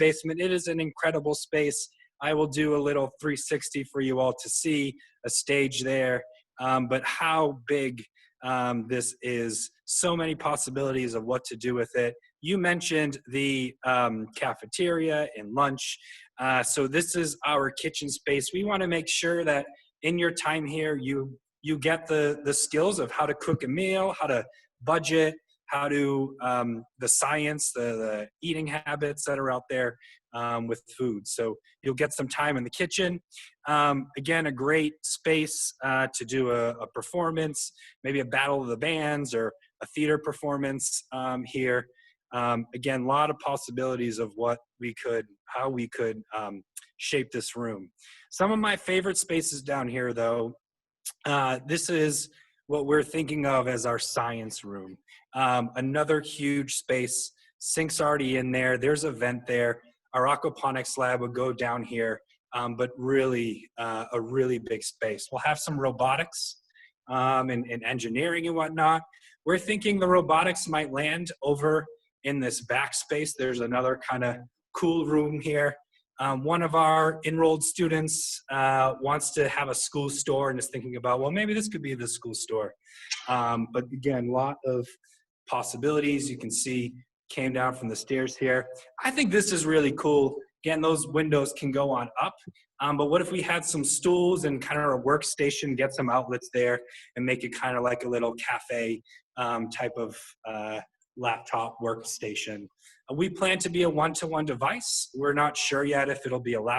basement. It is an incredible space. I will do a little 360 for you all to see a stage there, but how big this is, so many possibilities of what to do with it. You mentioned the cafeteria and lunch. So this is our kitchen space. We want to make sure that in your time here, you get the skills of how to cook a meal, how to budget, how to the science, the eating habits that are out there with food. So you'll get some time in the kitchen. Again, a great space to do a performance, maybe a battle of the bands or a theater performance here. Again, a lot of possibilities of how we could shape this room. Some of my favorite spaces down here, though, this is what we're thinking of as our science room. Another huge space, sinks already in there. There's a vent there. Our aquaponics lab would go down here, but really a really big space. We'll have some robotics and engineering and whatnot. We're thinking the robotics might land over in this back space. There's another kind of cool room here. One of our enrolled students wants to have a school store and is thinking about, well, maybe this could be the school store. But again, a lot of possibilities. You can see came down from the stairs here. I think this is really cool. Again, those windows can go on up. But what if we had some stools and kind of a workstation, get some outlets there and make it kind of like a little cafe type of laptop workstation. We plan to be a one-to-one device. We're not sure yet if it'll be a laptop